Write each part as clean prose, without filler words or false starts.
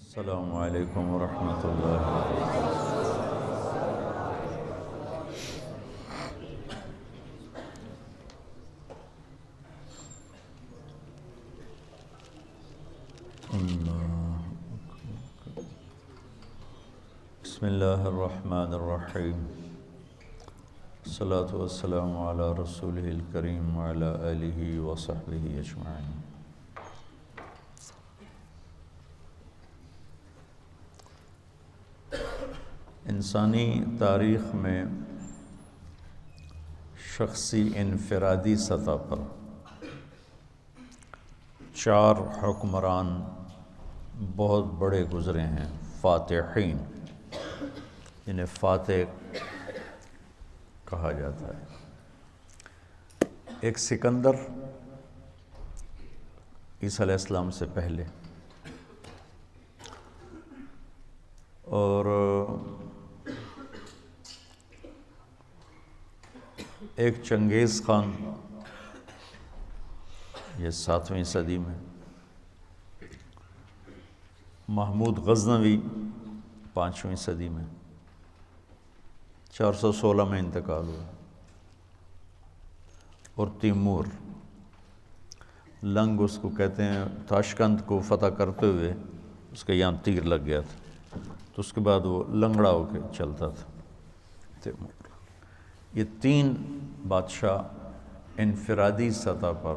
السلام علیکم ورحمۃ اللہ وبرکاتہ۔ بسم اللہ الرحمن الرحیم، الصلاۃ والسلام علی رسولہ الکریم وعلی آلہ وصحبہ اجمعین۔ انسانی تاریخ میں شخصی انفرادی سطح پر 4 حکمران بہت بڑے گزرے ہیں، فاتحین، جنہیں فاتح کہا جاتا ہے۔ ایک سکندر عیسیٰ علیہ السلام سے پہلے، اور ایک چنگیز خان، یہ 7ویں صدی میں، محمود غزنوی 5ویں صدی میں، 416 میں انتقال ہوا، اور تیمور لنگ اس کو کہتے ہیں، تاشقند کو فتح کرتے ہوئے اس کے یہاں تیر لگ گیا تھا، تو اس کے بعد وہ لنگڑا ہو کے چلتا تھا تیمور۔ یہ 3 بادشاہ انفرادی سطح پر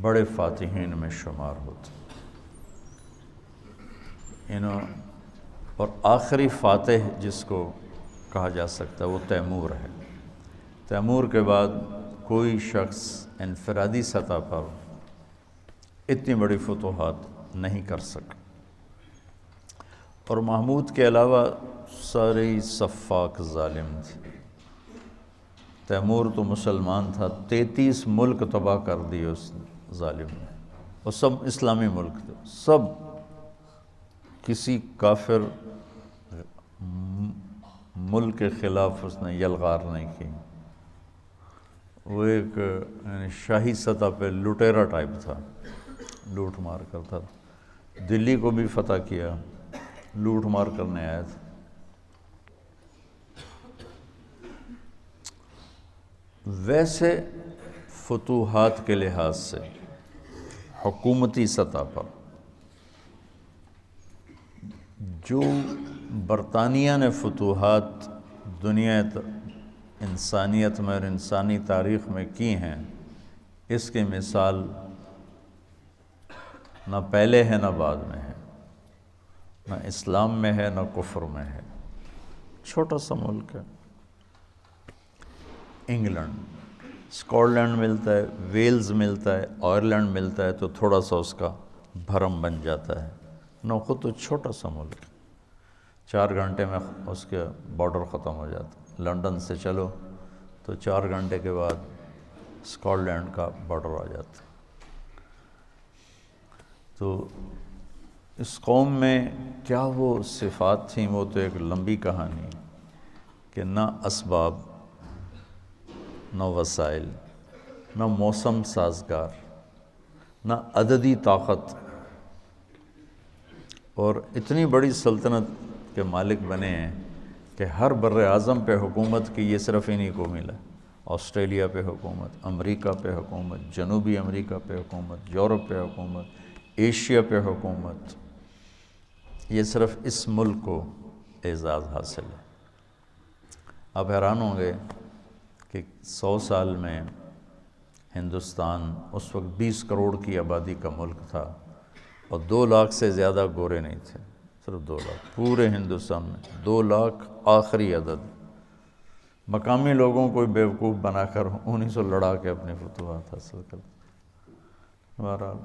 بڑے فاتحین میں شمار ہوتے، اور آخری فاتح جس کو کہا جا سکتا ہے وہ تیمور ہے۔ تیمور کے بعد کوئی شخص انفرادی سطح پر اتنی بڑی فتوحات نہیں کر سکا، اور محمود کے علاوہ سارے سفاک ظالم تھے۔ تیمور تو مسلمان تھا، 33 ملک تباہ کر دیے اس ظالم نے، اور سب اسلامی ملک تھے، سب، کسی کافر ملک کے خلاف اس نے یلغار نہیں کی۔ وہ ایک شاہی سطح پہ لٹیرا ٹائپ تھا، لوٹ مار کرتا تھا، دلی کو بھی فتح کیا، لوٹ مار کرنے آیا تھا۔ ویسے فتوحات کے لحاظ سے حکومتی سطح پر جو برطانیہ نے فتوحات دنیا انسانیت میں اور انسانی تاریخ میں کی ہیں، اس کی مثال نہ پہلے ہے نہ بعد میں ہے، نہ اسلام میں ہے نہ کفر میں ہے۔ چھوٹا سا ملک ہے، انگلینڈ، اسکاٹ لینڈ ملتا ہے، ویلز ملتا ہے، آئرلینڈ ملتا ہے، تو تھوڑا سا اس کا بھرم بن جاتا ہے، نہ خود تو چھوٹا سا ملک ہے، 4 گھنٹے میں اس کے بارڈر ختم ہو جاتا ہے۔ لنڈن سے چلو تو 4 گھنٹے کے بعد اسکاٹ لینڈ کا بارڈر آ جاتا ہے۔ تو اس قوم میں کیا وہ صفات تھیں، وہ تو ایک لمبی کہانی، کہ نہ اسباب، نہ وسائل، نہ موسم سازگار، نہ عددی طاقت، اور اتنی بڑی سلطنت کے مالک بنے ہیں کہ ہر بر اعظم پہ حکومت کی یہ صرف انہی کو ملا۔ آسٹریلیا پہ حکومت، امریکہ پہ حکومت، جنوبی امریکہ پہ حکومت، یورپ پہ حکومت، ایشیا پہ حکومت، یہ صرف اس ملک کو اعزاز حاصل ہے۔ آپ حیران ہوں گے کہ 100 سال میں ہندوستان اس وقت 20 کروڑ کی آبادی کا ملک تھا، اور 2 لاکھ سے زیادہ گورے نہیں تھے، صرف 2 لاکھ پورے ہندوستان میں، 2 لاکھ آخری عدد۔ مقامی لوگوں کو بیوقوف بنا کر انہیں سے لڑا کے اپنی فتوحات حاصل کرتے۔ بہرحال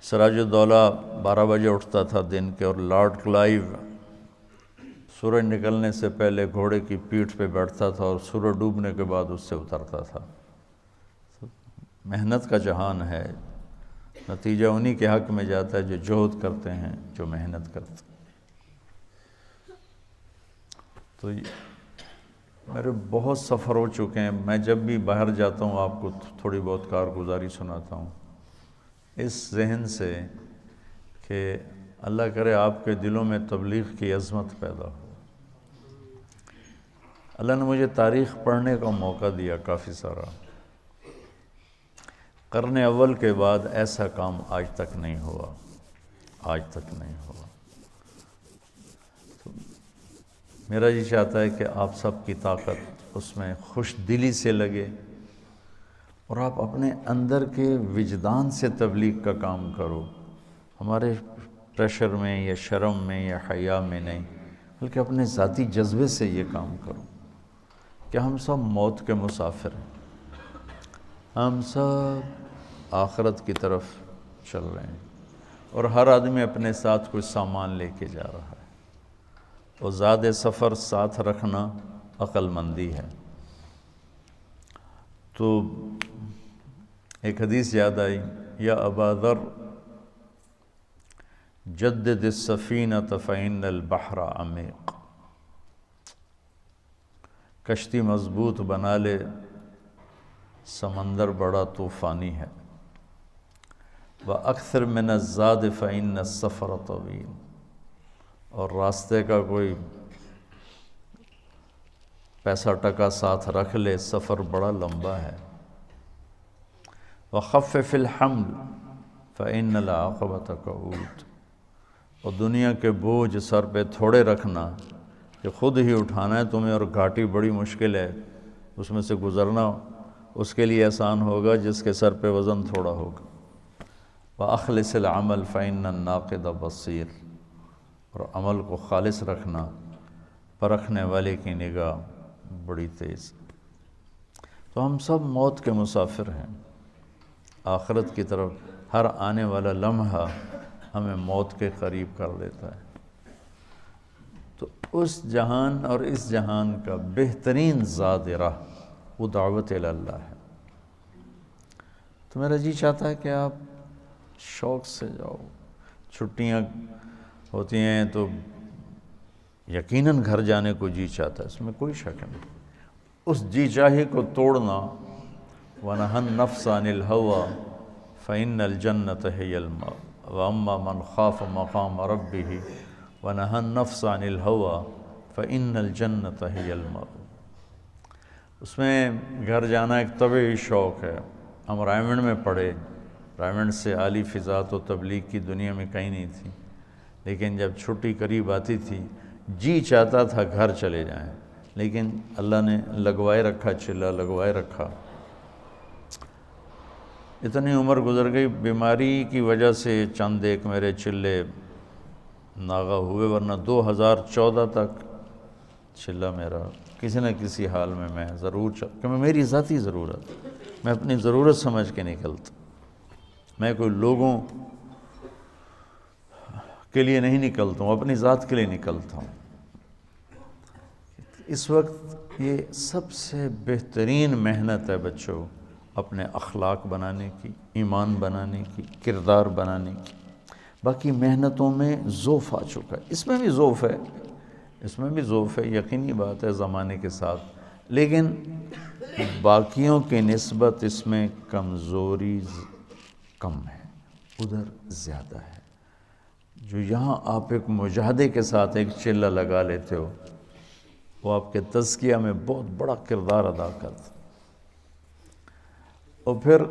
سراج الدولہ 12 بجے اٹھتا تھا دن کے، اور لارڈ کلائیو سورج نکلنے سے پہلے گھوڑے کی پیٹھ پہ بیٹھتا تھا، اور سورج ڈوبنے کے بعد اس سے اترتا تھا۔ محنت کا جہان ہے، نتیجہ انہی کے حق میں جاتا ہے جو جہد کرتے ہیں، جو محنت کرتے ہیں۔ تو میرے بہت سفر ہو چکے ہیں، میں جب بھی باہر جاتا ہوں آپ کو تھوڑی بہت کارگزاری سناتا ہوں، اس ذہن سے کہ کہ اللہ کرے آپ کے دلوں میں تبلیغ کی عظمت پیدا ہو۔ اللہ نے مجھے تاریخ پڑھنے کا موقع دیا کافی سارا۔ قرن اول کے بعد ایسا کام آج تک نہیں ہوا، آج تک نہیں ہوا۔ تو میرا جی چاہتا ہے کہ آپ سب کی طاقت اس میں خوش دلی سے لگے اور آپ اپنے اندر کے وجدان سے تبلیغ کا کام کرو، ہمارے پریشر میں یا شرم میں یا حیا میں نہیں، بلکہ اپنے ذاتی جذبے سے یہ کام کرو کہ ہم سب موت کے مسافر ہیں، ہم سب آخرت کی طرف چل رہے ہیں اور ہر آدمی اپنے ساتھ کوئی سامان لے کے جا رہا ہے، اور زاد سفر ساتھ رکھنا عقل مندی ہے۔ تو ایک حدیث یاد آئی، یا ابا ذر جدد السفینۃ فإن البحر عمیق، کشتی مضبوط بنا لے، سمندر بڑا طوفانی ہے۔ وَأَكْثِرْ مِنَ الزَّادِ فَإِنَّ السَّفَرَ طَوِيلٌ، اور راستے کا کوئی پیسہ ٹکا ساتھ رکھ لے، سفر بڑا لمبا ہے۔ وَخَفِّفِ الْحَمْلَ فَإِنَّ الْعَاقِبَةَ كَؤُودٌ، اور دنیا کے بوجھ سر پہ تھوڑے رکھنا کہ خود ہی اٹھانا ہے تمہیں، اور گھاٹی بڑی مشکل ہے، اس میں سے گزرنا اس کے لیے آسان ہوگا جس کے سر پہ وزن تھوڑا ہوگا۔ وَأَخْلِصِ الْعَمَلَ فَإِنَّ النَّاقِدَ بَصِيرٌ، اور عمل کو خالص رکھنا، پرکھنے والے کی نگاہ بڑی تیز۔ تو ہم سب موت کے مسافر ہیں، آخرت کی طرف ہر آنے والا لمحہ ہمیں موت کے قریب کر دیتا ہے۔ تو اس جہان اور اس جہان کا بہترین زاد راہ وہ دعوت اللہ ہے۔ تو میرا جی چاہتا ہے کہ آپ شوق سے جاؤ، چھٹیاں ہوتی ہیں تو یقیناً گھر جانے کو جی چاہتا ہے، اس میں کوئی شک نہیں۔ اس جی چاہے کو توڑنا، وَنَهَى النَّفْسَ عَنِ الْهَوَىٰ فَإِنَّ الْجَنَّةَ هِيَ الْمَأْوَىٰ وَأَمَّا مَنْ خَافَ مَقَامَ رَبِّهِ وَنَهَى النَّفْسَ عَنِ الْهَوَىٰ فَإِنَّ الْجَنَّةَ هِيَ الْمَأْوَىٰ۔ اس میں گھر جانا ایک طبعی شوق ہے۔ ہم رائمنڈ میں پڑھے، رائمنڈ سے عالی فضا تو تبلیغ کی دنیا میں کہیں نہیں تھی، لیکن جب چھٹی قریب آتی تھی جی چاہتا تھا گھر چلے جائیں، لیکن اللہ نے لگوائے رکھا، چلا لگوائے رکھا۔ اتنی عمر گزر گئی، بیماری کی وجہ سے چند ایک میرے چلے ناغہ ہوئے، ورنہ 2014 تک چلا میرا کسی نہ کسی حال میں ضرور کیونکہ میری ذاتی ضرورت، میں اپنی ضرورت سمجھ کے نکلتا، میں کوئی لوگوں کے لیے نہیں نکلتا ہوں، اپنی ذات کے لیے نکلتا ہوں۔ اس وقت یہ سب سے بہترین محنت ہے بچوں، اپنے اخلاق بنانے کی، ایمان بنانے کی، کردار بنانے کی۔ باقی محنتوں میں ذوف آ چکا ہے، اس میں بھی ذوف ہے، اس میں بھی ذوف ہے، یقینی بات ہے زمانے کے ساتھ، لیکن باقیوں کی نسبت اس میں کمزوری کم ہے، ادھر زیادہ ہے۔ جو یہاں آپ ایک مجاہدے کے ساتھ ایک چلہ لگا لیتے ہو، وہ آپ کے تزکیہ میں بہت بڑا کردار ادا کرتا۔ اور پھر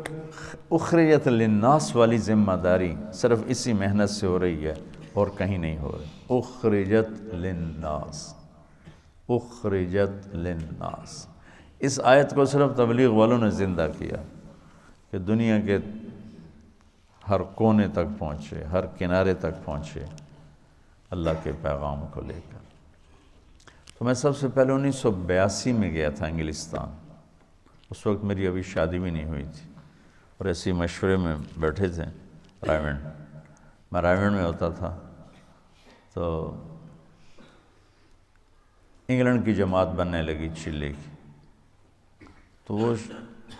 اخرجت للناس والی ذمہ داری صرف اسی محنت سے ہو رہی ہے اور کہیں نہیں ہو رہی۔ اخرجت للناس، اخرجت للناس، اس آیت کو صرف تبلیغ والوں نے زندہ کیا کہ دنیا کے ہر کونے تک پہنچے، ہر کنارے تک پہنچے اللہ کے پیغام کو لے کر۔ تو میں سب سے پہلے 1982 میں گیا تھا انگلستان، اس وقت میری ابھی شادی بھی نہیں ہوئی تھی، اور ایسی مشورے میں بیٹھے تھے رائمنڈ، میں رائمنڈ میں ہوتا تھا، تو انگلینڈ کی جماعت بننے لگی چلے کی، تو وہ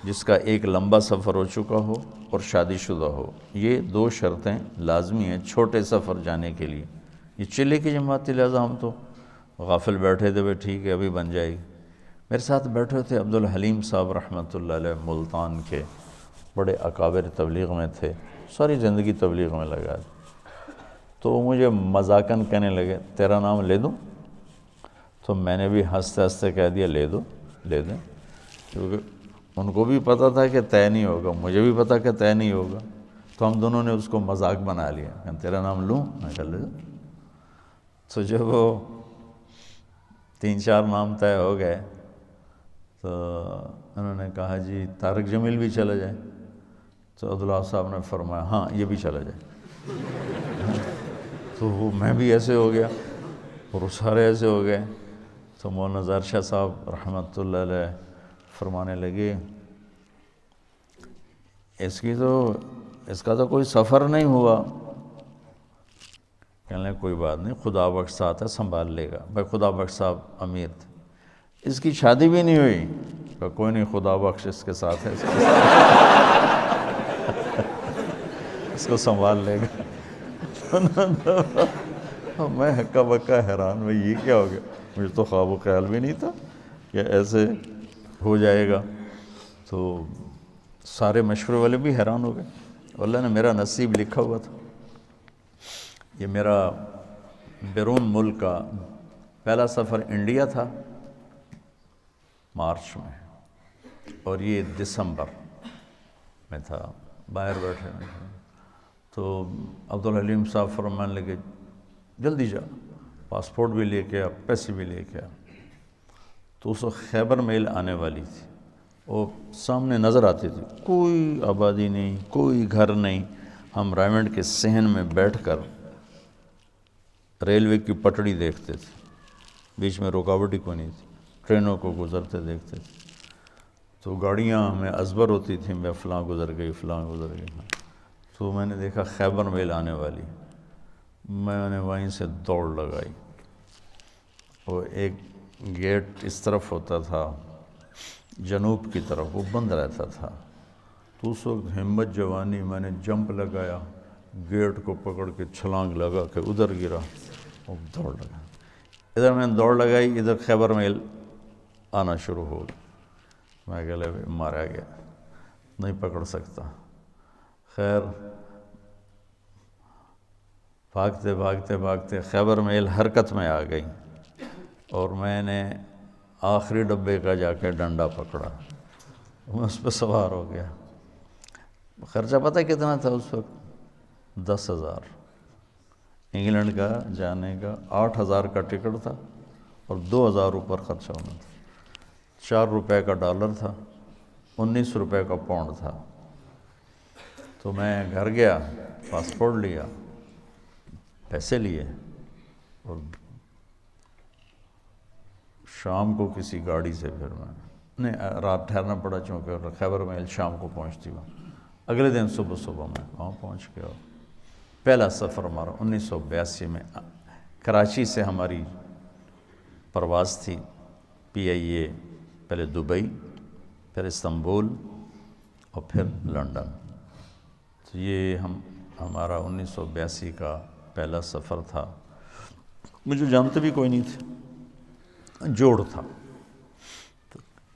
جس کا ایک لمبا سفر ہو چکا ہو اور شادی شدہ ہو، یہ دو شرطیں لازمی ہیں چھوٹے سفر جانے کے لیے۔ یہ چلے کی جماعت تھی، لہٰذا ہم تو غافل بیٹھے تھے، بھائی ٹھیک ہے ابھی بن جائے گی۔ میرے ساتھ بیٹھے تھے عبدالحلیم صاحب رحمۃ اللہ علیہ، ملتان کے بڑے اکابر تبلیغ میں تھے، ساری زندگی تبلیغ میں لگا دی۔ تو وہ مجھے مذاقاً کہنے لگے تیرا نام لے دوں؟ تو میں نے بھی ہنستے ہنستے کہہ دیا لے دو، لے دیں، کیونکہ ان کو بھی پتہ تھا کہ طے نہیں ہوگا، مجھے بھی پتہ کہ طے نہیں ہوگا، تو ہم دونوں نے اس کو مذاق بنا لیا کہ تیرا نام لوں؟ میں کہا لے دو۔ تو جب وہ 3-4 نام طے ہو گئے تو انہوں نے کہا جی طارق جمیل بھی چلا جائے؟ تو عبداللہ صاحب نے فرمایا ہاں یہ بھی چلا جائے۔ تو وہ میں بھی ایسے ہو گیا اور وہ سارے ایسے ہو گئے۔ تو مولانا ظاہر شاہ صاحب رحمۃ اللہ علیہ فرمانے لگے اس کا تو کوئی سفر نہیں ہوا۔ کہنے لگے کوئی بات نہیں، خدا بخش ساتھ ہے، سنبھال لے گا۔ بھائی خدا بخش صاحب امیر تھے، اس کی شادی بھی نہیں ہوئی، کہ کوئی نہیں خدا بخش اس کے ساتھ ہے، اس کو سنبھال لے گا۔ میں ہکا بکا حیران، بھائی یہ کیا ہو گیا؟ مجھے تو خواب و خیال بھی نہیں تھا کہ ایسے ہو جائے گا۔ تو سارے مشورے والے بھی حیران ہو گئے۔ اللہ نے میرا نصیب لکھا ہوا تھا۔ یہ میرا بیرون ملک کا پہلا سفر انڈیا تھا مارچ میں، اور یہ دسمبر میں تھا، باہر بیٹھے میں تھے۔ تو عبدالحلیم صاحب فرمانے لگے جلدی جا، پاسپورٹ بھی لے کے آ، پیسے بھی لے کے آ۔ تو اس وقت خیبر میل آنے والی تھی، وہ سامنے نظر آتی تھی، کوئی آبادی نہیں، کوئی گھر نہیں۔ ہم رائمنڈ کے صحن میں بیٹھ کر ریلوے کی پٹڑی دیکھتے تھے، بیچ میں رکاوٹ ہی کوئی نہیں تھی، ٹرینوں کو گزرتے دیکھتے تھے۔ تو گاڑیاں ہمیں ازبر ہوتی تھیں، میں فلاں گزر گئی، فلاں گزر گئی۔ تو میں نے دیکھا خیبر میل آنے والی، میں نے وہیں سے دوڑ لگائی۔ وہ ایک گیٹ اس طرف ہوتا تھا جنوب کی طرف، وہ بند رہتا تھا۔ تو اس وقت ہمت جوانی میں نے جمپ لگایا، گیٹ کو پکڑ کے چھلانگ لگا کے ادھر گرا اور دوڑ لگا۔ ادھر میں نے دوڑ لگائی، ادھر خیبر میل آنا شروع ہو گیا۔ میں گلے مارا گیا، نہیں پکڑ سکتا۔ خیر بھاگتے بھاگتے بھاگتے خیبر میل حرکت میں آ گئی، اور میں نے آخری ڈبے کا جا کے ڈنڈا پکڑا، میں اس پہ سوار ہو گیا۔ خرچہ پتہ کتنا تھا اس وقت؟ 10,000 انگلینڈ کا جانے کا، 8,000 کا ٹکٹ تھا اور 2,000 اوپر خرچہ ہونا تھا۔ 4 روپے کا ڈالر تھا، 19 روپے کا پاؤنڈ تھا۔ تو میں گھر گیا، پاسپورٹ لیا، پیسے لیے، اور شام کو کسی گاڑی سے پھر میں رات ٹھہرنا پڑا، چونکہ خیبر میل شام کو پہنچتی ہوا۔ اگلے دن صبح میں وہاں پہنچ گیا۔ پہلا سفر ہمارا 1982 میں کراچی سے ہماری پرواز تھی، PIA، پہلے دبئی، پھر استنبول اور پھر لنڈن۔ تو یہ ہمارا 1982 کا پہلا سفر تھا۔ مجھے جانتے بھی کوئی نہیں تھے، جوڑ تھا۔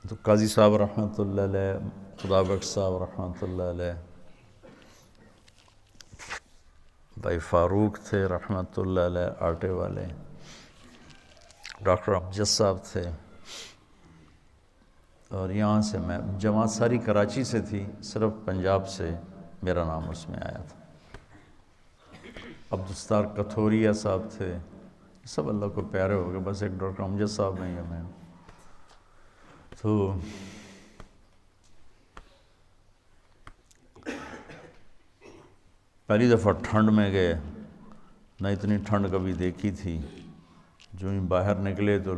تو قاضی صاحب رحمۃ اللہ علیہ، خدا بخش صاحب رحمۃ اللہ علیہ، بھائی فاروق تھے رحمۃ اللہ علیہ آٹے والے، ڈاکٹر امجد صاحب تھے، اور یہاں سے میں جماعت ساری کراچی سے تھی، صرف پنجاب سے میرا نام اس میں آیا تھا۔ عبدالستار کتھوریا صاحب تھے، سب اللہ کو پیارے ہو گئے، بس ایک ڈاکٹر امجد صاحب نہیں ہے میں۔ تو پہلی دفعہ ٹھنڈ میں گئے، نہ اتنی ٹھنڈ کبھی دیکھی تھی۔ جو ہی باہر نکلے تو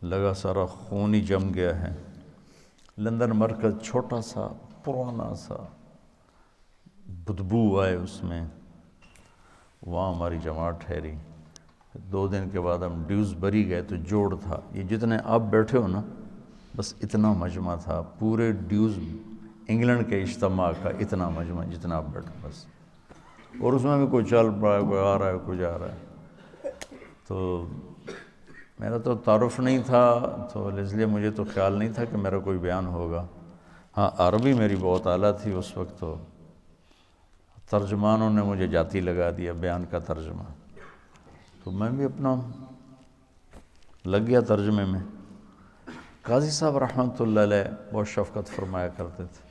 لگا سارا خون ہی جم گیا ہے۔ لندن مرکز چھوٹا سا، پرانا سا، بدبو آئے اس میں، وہاں ہماری جماعت ٹھہری۔ 2 دن کے بعد ہم ڈیوزبری گئے تو جوڑ تھا، یہ جتنے آپ بیٹھے ہو نا، بس اتنا مجمع تھا، پورے ڈیوز انگلینڈ کے اجتماع کا اتنا مجمع جتنا آپ بیٹھے بس، اور اس میں بھی کوئی چل پڑا ہے، کوئی آ رہا ہے، کوئی جا رہا ہے۔ تو میرا تو تعارف نہیں تھا، تو اس لیے مجھے تو خیال نہیں تھا کہ میرا کوئی بیان ہوگا۔ ہاں عربی میری بہت اعلیٰ تھی اس وقت، ترجمانوں نے مجھے جاتی لگا دیا بیان کا ترجمہ، تو میں بھی اپنا لگ گیا ترجمے میں۔ قاضی صاحب رحمۃ اللہ علیہ بہت شفقت فرمایا کرتے تھے،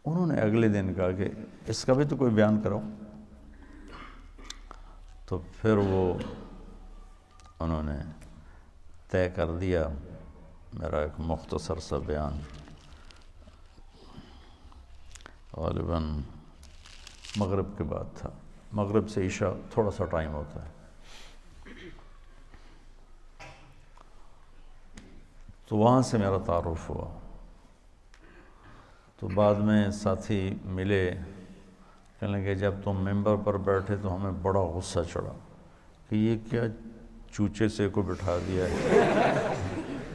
انہوں نے اگلے دن کہا کہ اس کا بھی تو کوئی بیان کرو، تو پھر وہ انہوں نے طے کر دیا میرا ایک مختصر سا بیان، غالباً مغرب کے بعد تھا، مغرب سے عشاء تھوڑا سا ٹائم ہوتا ہے۔ تو وہاں سے میرا تعارف ہوا، تو بعد میں ساتھی ملے، کہنے لگے جب تم ممبر پر بیٹھے تو ہمیں بڑا غصہ چڑھا کہ یہ کیا چوچے سے کو بٹھا دیا ہے۔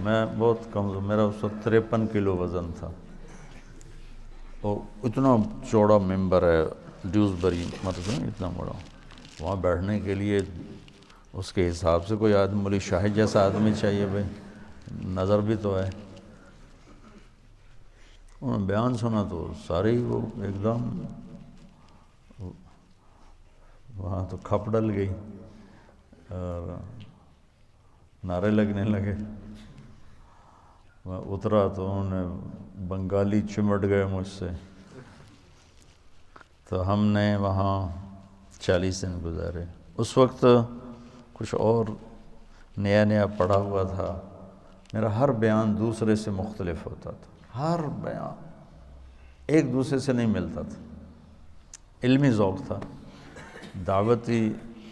میں بہت کمزور، میرا اس وقت 53 کلو وزن تھا، اور اتنا چوڑا ممبر ہے ڈیوزبری، مطلب اتنا بڑا، وہاں بیٹھنے کے لیے اس کے حساب سے کوئی آدمی، مولی شاہد جیسا آدمی چاہیے بھائی، نظر بھی تو ہے۔ انہوں نے بیان سنا تو سارے ہی وہ ایک دم وہاں تو کھپ ڈل گئی اور نعرے لگنے لگے۔ میں اترا تو انہوں نے بنگالی چمٹ گئے مجھ سے، تو ہم نے وہاں 40 دن گزارے۔ اس وقت کچھ اور نیا پڑھا ہوا تھا، میرا ہر بیان دوسرے سے مختلف ہوتا تھا، ہر بیان ایک دوسرے سے نہیں ملتا تھا۔ علمی ذوق تھا، دعوتی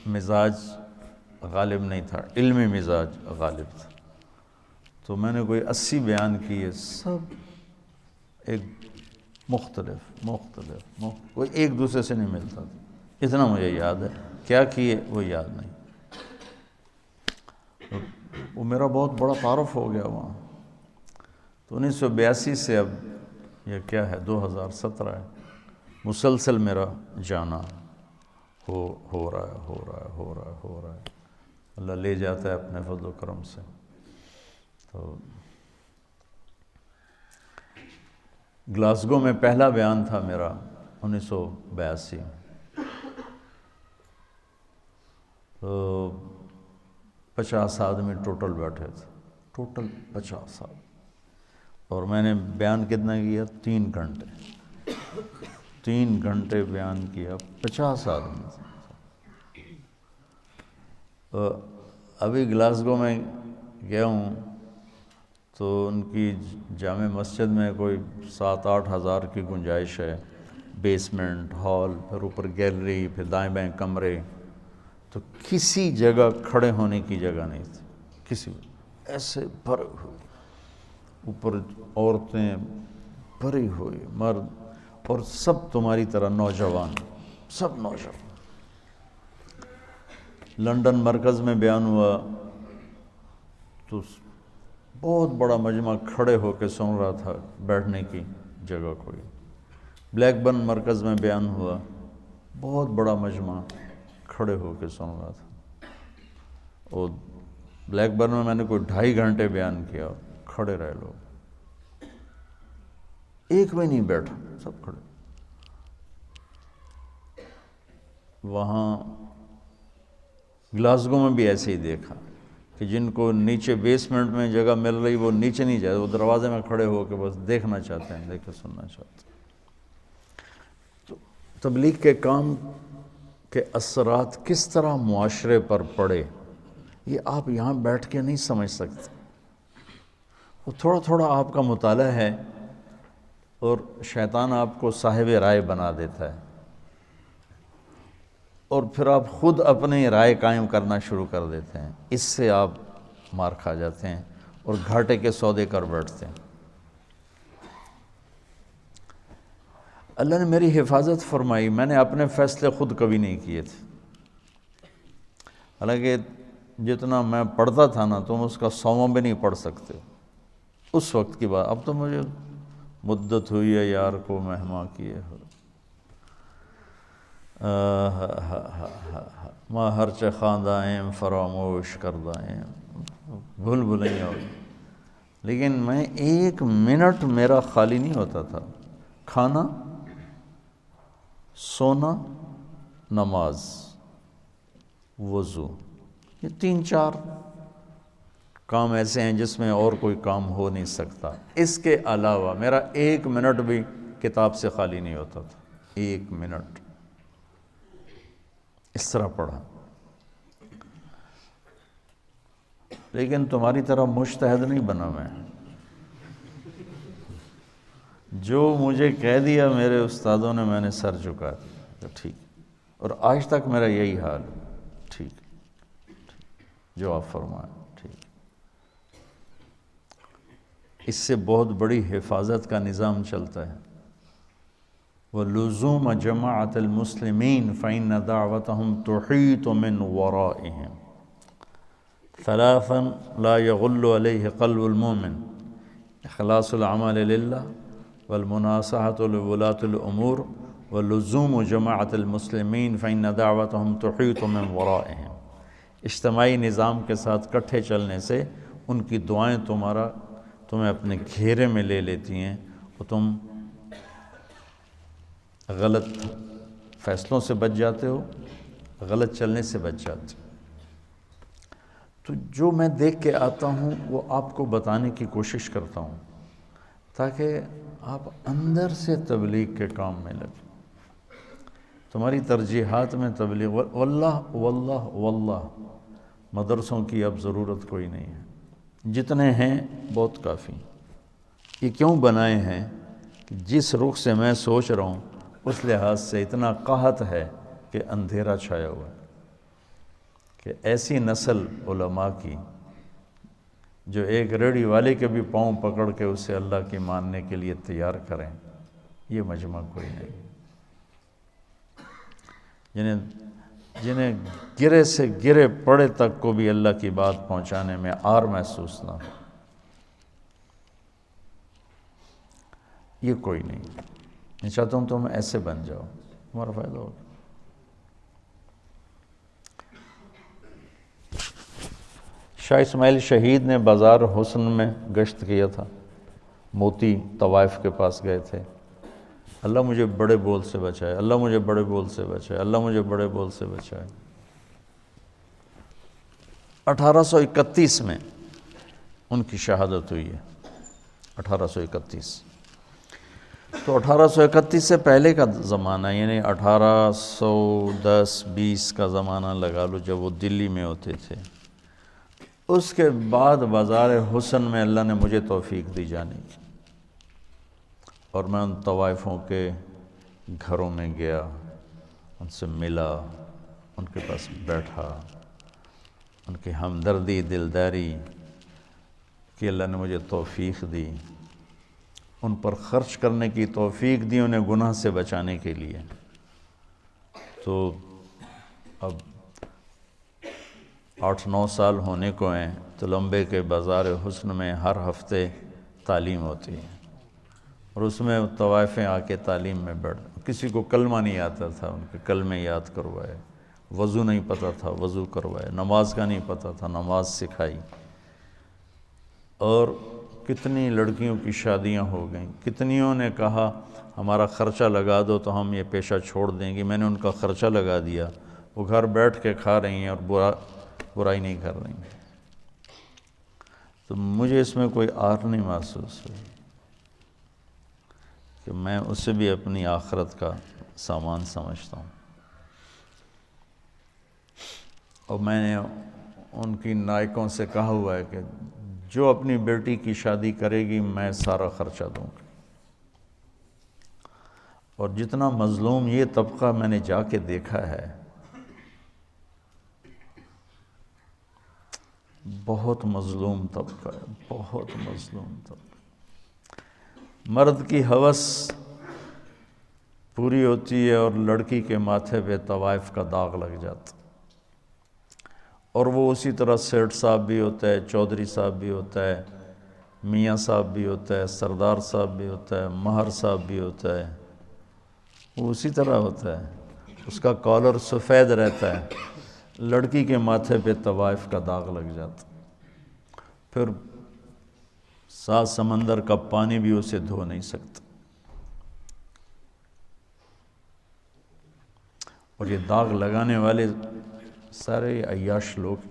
مزاج غالب نہیں تھا، علمی مزاج غالب تھا۔ تو میں نے کوئی 80 بیان کیے، سب ایک مختلف کوئی ایک دوسرے سے نہیں ملتا تھا، اتنا مجھے یاد ہے، کیا کیے وہ یاد نہیں۔ وہ میرا بہت بڑا تعارف ہو گیا وہاں۔ تو 1982 سے اب یہ کیا ہے 2017 ہے، مسلسل میرا جانا ہو رہا ہے، اللہ لے جاتا ہے اپنے فضل و کرم سے۔ تو گلاسگو میں پہلا بیان تھا میرا 1982، تو 50 آدمی ٹوٹل بیٹھے تھے، ٹوٹل 50 آدمی، اور میں نے بیان کتنا کیا؟ 3 گھنٹے 3 گھنٹے بیان کیا، 50 آدمی تھے۔ ابھی گلاسگو میں گیا ہوں تو ان کی جامع مسجد میں کوئی 7-8 ہزار کی گنجائش ہے، بیسمنٹ، ہال، پھر اوپر گیلری، پھر دائیں بائیں کمرے، تو کسی جگہ کھڑے ہونے کی جگہ نہیں تھی، کسی ایسے بھرے ہوئے، اوپر عورتیں بھری ہوئی، مرد، اور سب تمہاری طرح نوجوان، سب نوجوان۔ لندن مرکز میں بیان ہوا تو بہت بڑا مجمع کھڑے ہو کے سن رہا تھا، بیٹھنے کی جگہ کوئی۔ بلیک برن مرکز میں بیان ہوا، بہت بڑا مجمع کھڑے ہو کے سن رہا تھا، اور بلیک برن میں نے کوئی 2.5 گھنٹے بیان کیا، کھڑے رہے لوگ، ایک بھی نہیں بیٹھا، سب کھڑے۔ وہاں گلاسگو میں بھی ایسے ہی دیکھا کہ جن کو نیچے بیسمنٹ میں جگہ مل رہی وہ نیچے نہیں جاتے، وہ دروازے میں کھڑے ہو کے بس دیکھنا چاہتے ہیں، دیکھ کے سننا چاہتے ہیں۔ تو تبلیغ کے کام کے اثرات کس طرح معاشرے پر پڑے، یہ آپ یہاں بیٹھ کے نہیں سمجھ سکتے۔ وہ تھوڑا تھوڑا آپ کا مطالعہ ہے، اور شیطان آپ کو صاحب رائے بنا دیتا ہے، اور پھر آپ خود اپنی رائے قائم کرنا شروع کر دیتے ہیں، اس سے آپ مار کھا جاتے ہیں اور گھاٹے کے سودے کر بیٹھتے ہیں۔ اللہ نے میری حفاظت فرمائی، میں نے اپنے فیصلے خود کبھی نہیں کیے تھے، حالانکہ جتنا میں پڑھتا تھا نا تم اس کا 100واں بھی نہیں پڑھ سکتے اس وقت کی بات۔ اب تو مجھے مدت ہوئی ہے یار کو مہما کیے ہو، ماں ہرچہ خواندائیں فراموش کردائیں، بھول بھلائیں ہو، لیکن میں 1 منٹ میرا خالی نہیں ہوتا تھا۔ کھانا سونا، نماز، وضو، یہ 3-4 کام ایسے ہیں جس میں اور کوئی کام ہو نہیں سکتا۔ اس کے علاوہ میرا 1 منٹ بھی کتاب سے خالی نہیں ہوتا تھا، 1 منٹ اس طرح پڑھا۔ لیکن تمہاری طرح مجتہد نہیں بنا میں، جو مجھے کہہ دیا میرے استادوں نے میں نے سر جھکا دیا، ٹھیک، اور آج تک میرا یہی حال ہے، ٹھیک جو آپ فرمائیں، ٹھیک۔ اس سے بہت بڑی حفاظت کا نظام چلتا ہے۔ وَلُزُومَ جَمَاعَةِ الْمُسْلِمِينَ فَإِنَّ دَعْوَتَهُمْ تُحِيطُ مِنْ وَرَائِهِمْ 3 لا يغل عليه قلب المؤمن: اخلاص العمل للہ، والمناصحة لولاة الأمور، ولزوم جماعة المسلمین فإن دعوتهم تحیط من ورائهم۔ اجتماعی نظام کے ساتھ کٹھے چلنے سے ان کی دعائیں تمہیں اپنے گھیرے میں لے لیتی ہیں، اور تم غلط فیصلوں سے بچ جاتے ہو، غلط چلنے سے بچ جاتے ہو۔ تو جو میں دیکھ کے آتا ہوں وہ آپ کو بتانے کی کوشش کرتا ہوں، تاکہ آپ اندر سے تبلیغ کے کام میں لگیں۔ تمہاری ترجیحات میں تبلیغ، واللہ واللہ واللہ مدرسوں کی اب ضرورت کوئی نہیں ہے، جتنے ہیں بہت کافی۔ یہ کیوں بنائے ہیں کہ جس رخ سے میں سوچ رہا ہوں اس لحاظ سے اتنا قحط ہے کہ اندھیرا چھایا ہوا ہے، کہ ایسی نسل علماء کی جو ایک ریڑھی والے کے بھی پاؤں پکڑ کے اسے اللہ کی ماننے کے لیے تیار کریں، یہ مجمع کوئی نہیں۔ جنہیں گرے سے گرے پڑے تک کو بھی اللہ کی بات پہنچانے میں آر محسوس نہ ہو، یہ کوئی نہیں۔ میں چاہتا ہوں تم ایسے بن جاؤ، تمہارا فائدہ ہوگا۔ شاہ اسماعیل شہید نے بازار حسن میں گشت کیا تھا، موتی طوائف کے پاس گئے تھے، اللہ مجھے بڑے بول سے بچائے، اللہ مجھے بڑے بول سے بچائے، اللہ مجھے بڑے بول سے بچائے۔ 1831 میں ان کی شہادت ہوئی ہے، 1831۔ تو 1831 سے پہلے کا زمانہ، یعنی 1810-20 کا زمانہ لگا لو، جب وہ دلی میں ہوتے تھے۔ اس کے بعد بازار حسن میں اللہ نے مجھے توفیق دی جانے کی، اور میں ان طوائفوں کے گھروں میں گیا، ان سے ملا، ان کے پاس بیٹھا، ان کی ہمدردی، دلداری کی اللہ نے مجھے توفیق دی، ان پر خرچ کرنے کی توفیق دی، انہیں گناہ سے بچانے کے لیے۔ تو اب 8-9 سال ہونے کو ہیں، تو لمبے کے بازار حسن میں ہر ہفتے تعلیم ہوتی ہے، اور اس میں طوائفیں آ کے تعلیم میں بیٹھ، کسی کو کلمہ نہیں آتا تھا، ان کے کلمے یاد کروائے، وضو نہیں پتہ تھا وضو کروائے، نماز کا نہیں پتہ تھا نماز سکھائی، اور کتنی لڑکیوں کی شادیاں ہو گئیں، کتنیوں نے کہا ہمارا خرچہ لگا دو تو ہم یہ پیشہ چھوڑ دیں گے، میں نے ان کا خرچہ لگا دیا، وہ گھر بیٹھ کے کھا رہی ہیں اور برائی نہیں کر رہی ہیں۔ تو مجھے اس میں کوئی آر نہیں محسوس ہوئی کہ میں اسے بھی اپنی آخرت کا سامان سمجھتا ہوں، اور میں نے ان کی نائکوں سے کہا ہوا ہے کہ جو اپنی بیٹی کی شادی کرے گی میں سارا خرچہ دوں گا، اور جتنا مظلوم یہ طبقہ میں نے جا کے دیکھا ہے، بہت مظلوم طبقہ ہے، بہت مظلوم طبقہ۔ مرد کی ہوس پوری ہوتی ہے اور لڑکی کے ماتھے پہ طوائف کا داغ لگ جاتا، اور وہ اسی طرح سیٹھ صاحب بھی ہوتا ہے، چودھری صاحب بھی ہوتا ہے، میاں صاحب بھی ہوتا ہے، سردار صاحب بھی ہوتا ہے، مہر صاحب بھی ہوتا ہے، وہ اسی طرح ہوتا ہے، اس کا کالر سفید رہتا ہے، لڑکی کے ماتھے پہ طوائف کا داغ لگ جاتا، پھر 7 سمندر کا پانی بھی اسے دھو نہیں سکتا۔ اور یہ داغ لگانے والے سارے عیاش لوگ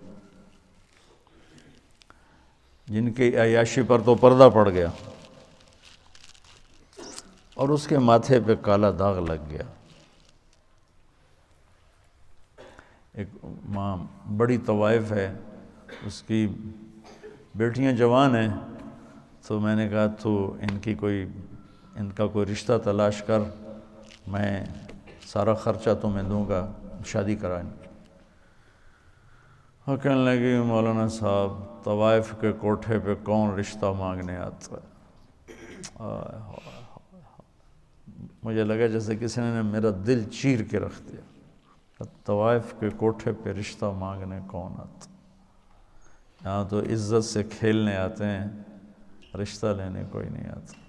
جن کی عیاشی پر تو پردہ پڑ گیا اور اس کے ماتھے پہ کالا داغ لگ گیا۔ ایک ماں بڑی طوائف ہے، اس کی بیٹیاں جوان ہیں، تو میں نے کہا تو ان کا کوئی رشتہ تلاش کر، میں سارا خرچہ تمہیں دوں گا شادی کرائیں۔ اور کہنے لگی مولانا صاحب طوائف کے کوٹھے پہ کون رشتہ مانگنے آتا ہے؟ مجھے لگا جیسے کسی نے میرا دل چیر کے رکھ دیا۔ طوائف کے کوٹھے پہ رشتہ مانگنے کون آتا؟ یہاں تو عزت سے کھیلنے آتے ہیں، رشتہ لینے کوئی نہیں آتا۔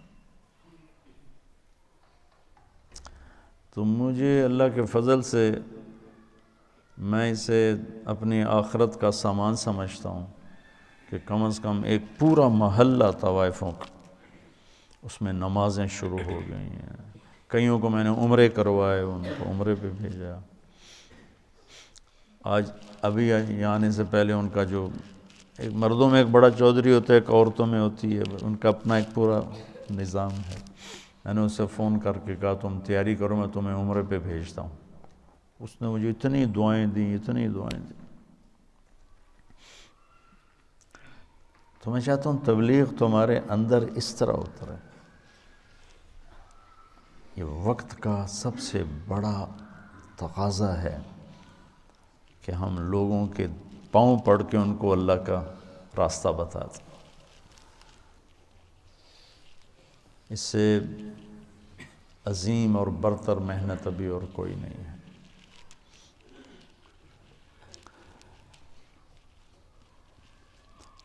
تو مجھے اللہ کے فضل سے میں اسے اپنی آخرت کا سامان سمجھتا ہوں کہ کم از کم ایک پورا محلہ طوائفوں کا، اس میں نمازیں شروع ہو گئی ہیں، کئیوں کو میں نے عمرے کروائے، ان کو عمرے پہ بھیجا۔ آج ابھی یہاں آنے سے پہلے ان کا جو ایک مردوں میں ایک بڑا چودھری ہوتا ہے، ایک عورتوں میں ہوتی ہے، ان کا اپنا ایک پورا نظام ہے۔ میں نے اسے فون کر کے کہا تم تیاری کرو، میں تمہیں عمرے پہ بھیجتا ہوں۔ اس نے مجھے اتنی دعائیں دیں، اتنی دعائیں دیں۔ تو میں چاہتا ہوں تبلیغ تمہارے اندر اس طرح اترے۔ یہ وقت کا سب سے بڑا تقاضا ہے کہ ہم لوگوں کے پاؤں پڑھ کے ان کو اللہ کا راستہ بتا دیں۔ اس سے عظیم اور برتر محنت ابھی اور کوئی نہیں ہے۔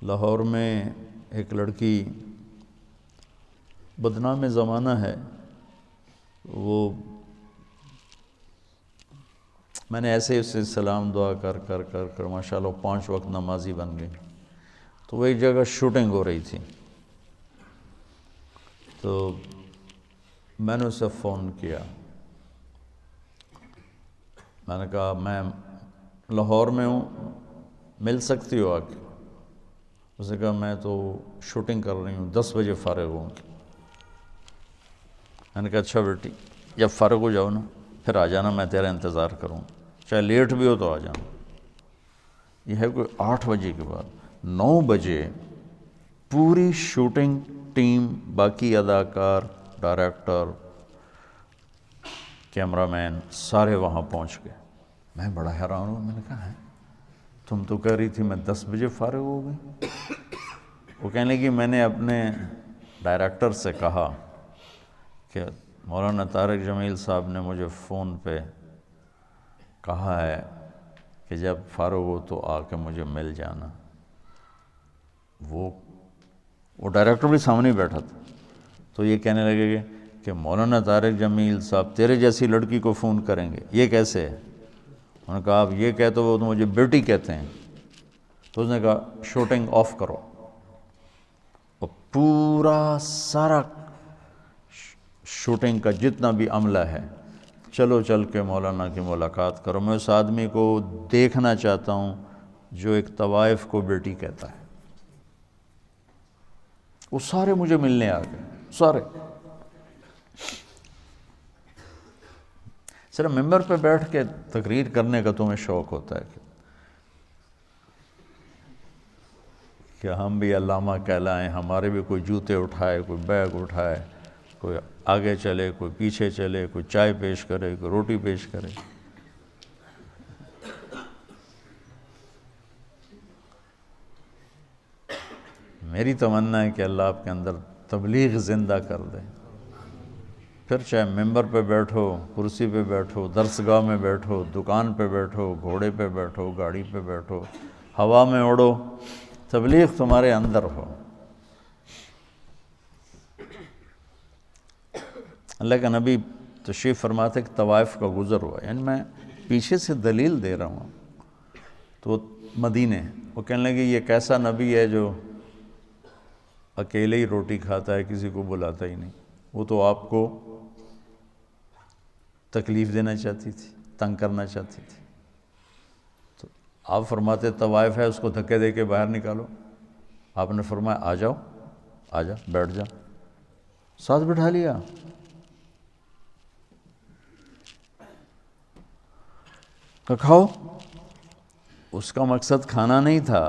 لاہور میں ایک لڑکی، بدنام زمانہ ہے، وہ میں نے ایسے اسے سلام دعا کر ماشاءاللہ 5 وقت نمازی بن گئی۔ تو وہ ایک جگہ شوٹنگ ہو رہی تھی، تو میں نے اسے فون کیا، میں نے کہا میں لاہور میں ہوں، مل سکتی ہو آ کے؟ اس نے کہا میں تو شوٹنگ کر رہی ہوں، 10 بجے فارغ ہوں گی۔ میں نے کہا اچھا بیٹی، جب فارغ ہو جاؤ نا پھر آ جانا، میں تیرا انتظار کروں، چاہے لیٹ بھی ہو تو آ جانا۔ یہ ہے کوئی 8 بجے کے بعد۔ 9 بجے پوری شوٹنگ ٹیم، باقی اداکار، ڈائریکٹر، کیمرہ مین سارے وہاں پہنچ گئے۔ میں بڑا حیران ہوں، میں نے کہا ہے تم تو کہہ رہی تھی میں 10 بجے فارغ ہو گئی۔ وہ کہنے لگی میں نے اپنے ڈائریکٹر سے کہا کہ مولانا طارق جمیل صاحب نے مجھے فون پہ کہا ہے کہ جب فارغ ہو تو آ کے مجھے مل جانا۔ وہ ڈائریکٹر بھی سامنے بیٹھا تھا، تو یہ کہنے لگے کہ مولانا طارق جمیل صاحب تیرے جیسی لڑکی کو فون کریں گے، یہ کیسے ہے؟ انہوں نے کہا آپ یہ کہتے ہو تو مجھے بیٹی کہتے ہیں۔ تو اس نے کہا شوٹنگ آف کرو، اور پورا سارا شوٹنگ کا جتنا بھی عملہ ہے، چلو چل کے مولانا کی ملاقات کرو، میں اس آدمی کو دیکھنا چاہتا ہوں جو ایک طوائف کو بیٹی کہتا ہے۔ وہ سارے مجھے ملنے آ گئے، سارے۔ صرف ممبر پہ بیٹھ کے تقریر کرنے کا تمہیں شوق ہوتا ہے کہ ہم بھی علامہ کہلائیں، ہمارے بھی کوئی جوتے اٹھائے، کوئی بیگ اٹھائے، کوئی آگے چلے، کوئی پیچھے چلے، کوئی چائے پیش کرے، کوئی روٹی پیش کرے۔ میری تمنا ہے کہ اللہ آپ کے اندر تبلیغ زندہ کر دے، پھر چاہے ممبر پہ بیٹھو، کرسی پہ بیٹھو، درسگاہ میں بیٹھو، دکان پہ بیٹھو، گھوڑے پہ بیٹھو، گاڑی پہ بیٹھو، ہوا میں اڑو، تبلیغ تمہارے اندر ہو۔ اللہ کا نبی تشریف فرماتے کہ طوائف کا گزر ہوا، یعنی میں پیچھے سے دلیل دے رہا ہوں، تو مدینے، وہ کہنے لگے یہ کیسا نبی ہے جو اکیلے ہی روٹی کھاتا ہے، کسی کو بلاتا ہی نہیں؟ وہ تو آپ کو تکلیف دینا چاہتی تھی۔ تنگ کرنا چاہتی تھی. تو آپ فرماتے طوائف ہے اس کو دھکے دے کے باہر نکالو. آپ نے فرمایا آ جاؤ، آ جا، بیٹھ جا. ساتھ بٹھا لیا. کہ کھاؤ. اس کا مقصد کھانا نہیں تھا،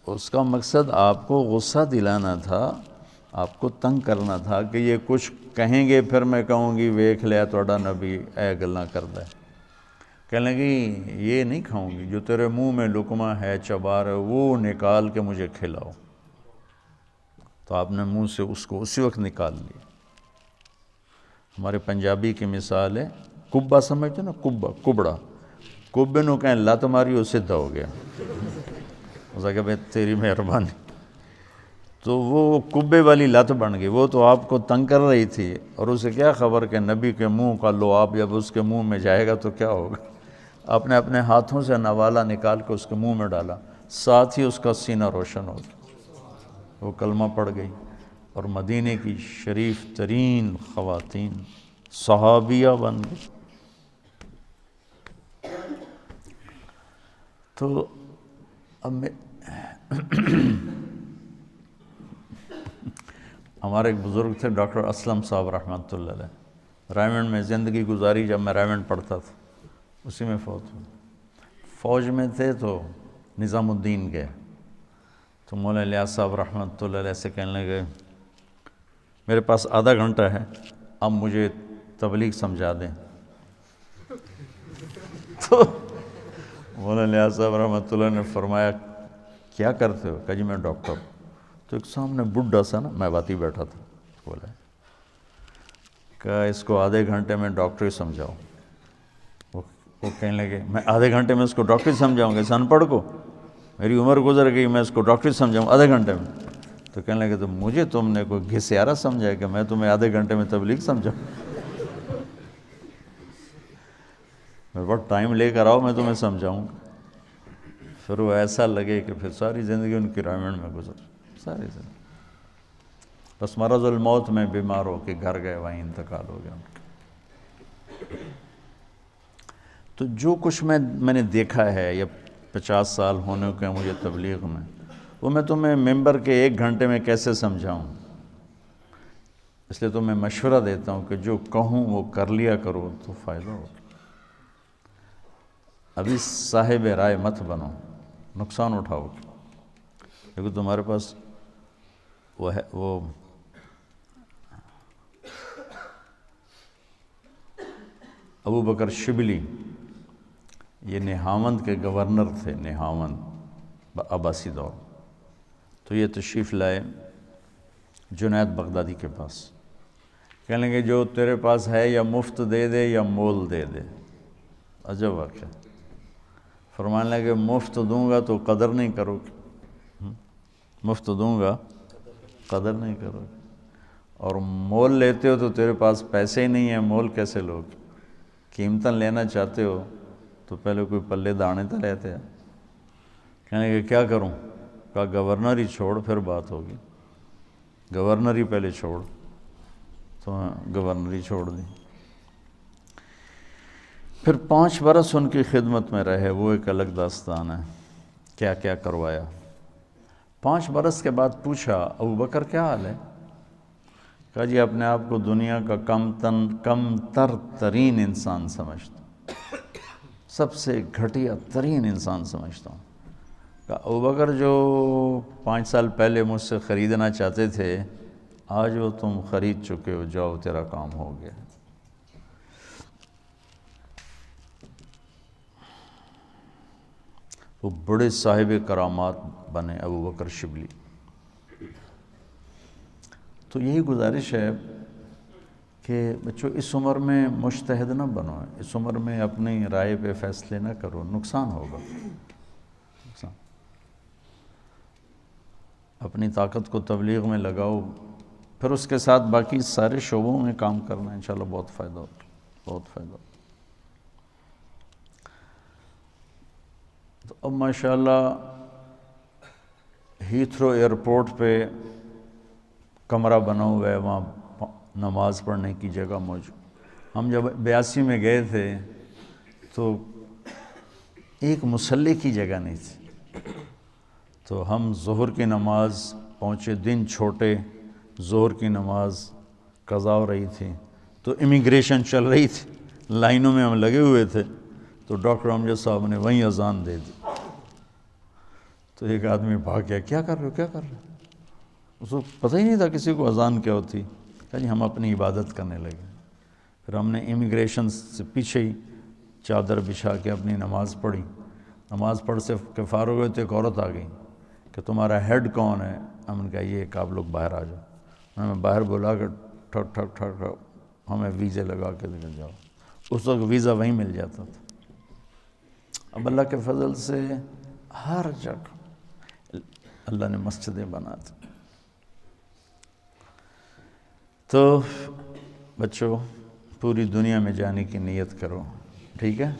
اس کا مقصد آپ کو غصہ دلانا تھا، آپ کو تنگ کرنا تھا کہ یہ کچھ کہیں گے پھر میں کہوں گی ویکھ لیا تھوڑا نبی اے گلاں کردا ہے. کہنے لگی یہ نہیں کھاؤں گی، جو تیرے منہ میں لقمہ ہے چبا رہے وہ نکال کے مجھے کھلاؤ. تو آپ نے منہ سے اس کو اسی وقت نکال لیا. ہمارے پنجابی کی مثال ہے کبا، سمجھتے نا، کبا، کبڑا. کبے نو کہیں لت ماری وہ سدھا ہو گیا. اس نے کہا بھائی تیری مہربانی. تو وہ کبے والی لت بن گئی. وہ تو آپ کو تنگ کر رہی تھی، اور اسے کیا خبر کہ نبی کے منہ کا لعاب جب اس کے منہ میں جائے گا تو کیا ہوگا. آپ نے اپنے ہاتھوں سے نوالا نکال کے اس کے منہ میں ڈالا، ساتھ ہی اس کا سینہ روشن ہو گیا. وہ کلمہ پڑھ گئی اور مدینے کی شریف ترین خواتین صحابیہ بن گئی. تو اب میں ہمارے ایک بزرگ تھے ڈاکٹر اسلم صاحب رحمۃ اللہ علیہ، رائمنڈ میں زندگی گزاری. جب میں رائمنڈ پڑھتا تھا اسی میں فوت ہوئے. فوج میں تھے تو نظام الدین گئے تو مولانا الیاس صاحب رحمۃ اللہ علیہ سے کہنے لگے میرے پاس آدھا گھنٹہ ہے، اب مجھے تبلیغ سمجھا دیں. تو مولانا الیاس صاحب رحمۃ اللہ نے فرمایا کیا کرتے ہو؟ کہا جی میں ڈاکٹر. تو ایک سامنے بڈھا سا نا میں باتی بیٹھا تھا، بولا کہ اس کو آدھے گھنٹے میں ڈاکٹری سمجھاؤ. وہ کہنے لگے میں آدھے گھنٹے میں اس کو ڈاکٹری سمجھاؤں گا، اس ان پڑھ کو میری عمر گزر گئی، میں اس کو ڈاکٹری سمجھاؤں آدھے گھنٹے میں. تو کہنے لگے تو مجھے تم نے کوئی گھسیارا سمجھا کہ میں تمہیں آدھے گھنٹے میں تبلیغ سمجھاؤں؟ میرے پاس ٹائم لے کر آؤ، میں تمہیں سمجھاؤں. پھر وہ ایسا لگے کہ پھر ساری زندگی ان کی رائمنڈ میں گزر، ساری زندگی. بس مرض الموت میں بیمار ہو کے گھر گئے، وہیں انتقال ہو گیا ان کا. تو جو کچھ میں نے دیکھا ہے یا 50 سال ہونے کے مجھے تبلیغ میں، وہ میں تمہیں ممبر کے 1 گھنٹے میں کیسے سمجھاؤں. اس لیے تو میں مشورہ دیتا ہوں کہ جو کہوں وہ کر لیا کرو تو فائدہ ہو. ابھی صاحب رائے مت بنو، نقصان اٹھاؤ گے. کیونکہ تمہارے پاس وہ ابو بکر شبلی، یہ نہاوند کے گورنر تھے، نہاوند عباسی دور. تو یہ تشریف لائے جنید بغدادی کے پاس. کہنے لگے جو تیرے پاس ہے یا مفت دے دے یا مول دے دے. عجب واقعہ. فرمانے لگے مفت دوں گا تو قدر نہیں کرو گے، مفت دوں گا قدر نہیں کرو گے، اور مول لیتے ہو تو تیرے پاس پیسے ہی نہیں ہیں، مول کیسے لوگ. قیمتاً لینا چاہتے ہو تو پہلے کوئی پلے دانے تو لیتے ہیں. کہنے لگے کیا کروں؟ کہا گورنر ہی چھوڑ پھر بات ہوگی. گورنر ہی پہلے چھوڑ. تو گورنر ہی چھوڑ دی. پھر 5 برس ان کی خدمت میں رہے، وہ ایک الگ داستان ہے کیا کیا کروایا. 5 برس کے بعد پوچھا ابو بکر کیا حال ہے؟ کہا جی اپنے آپ کو دنیا کا کم تر ترین انسان سمجھتا ہوں، سب سے گھٹیا ترین انسان سمجھتا ہوں. کہا ابو بکر جو 5 سال پہلے مجھ سے خریدنا چاہتے تھے آج وہ تم خرید چکے ہو، جاؤ تیرا کام ہو گیا. وہ بڑے صاحب کرامات بنے ابو بکر شبلی. تو یہی گزارش ہے کہ بچوں اس عمر میں مجتہد نہ بنو، اس عمر میں اپنی رائے پہ فیصلے نہ کرو، نقصان ہوگا. نقصان. اپنی طاقت کو تبلیغ میں لگاؤ، پھر اس کے ساتھ باقی سارے شعبوں میں کام کرنا، انشاءاللہ بہت فائدہ ہوگا، بہت فائدہ ہوگا. تو اب ماشاءاللہ ہیتھرو ایئرپورٹ پہ کمرہ بنا ہوا ہے، وہاں نماز پڑھنے کی جگہ موجود. ہم جب 82 میں گئے تھے تو ایک مصلی کی جگہ نہیں تھی، تو ہم ظہر کی نماز پہنچے، دن چھوٹے، ظہر کی نماز قضا ہو رہی تھی، تو امیگریشن چل رہی تھی، لائنوں میں ہم لگے ہوئے تھے، تو ڈاکٹر امجد صاحب نے وہیں اذان دے دی۔ تو ایک آدمی بھاگ گیا، کیا کر رہے ہو، کیا کر رہے ہو؟ اس کو پتہ ہی نہیں تھا کسی کو اذان کیا ہوتی۔ کہا جی ہم اپنی عبادت کرنے لگے۔ پھر ہم نے امیگریشن سے پیچھے ہی چادر بچھا کے اپنی نماز پڑھی۔ نماز پڑھ سے کہ فارغ ہوئے تو ایک عورت آ گئی کہ تمہارا ہیڈ کون ہے؟ ہم نے کہا یہ کہ آپ لوگ باہر آ جاؤ۔ ہمیں باہر بلا کر ٹھک ٹھک ٹھک ٹھک ہمیں ویزے لگا کے لے جاؤ۔ اس وقت ویزا وہیں مل جاتا تھا۔ اب اللہ کے فضل سے ہر جگہ اللہ نے مسجدیں بنا دی۔ تو بچوں پوری دنیا میں جانے کی نیت کرو، ٹھیک ہے؟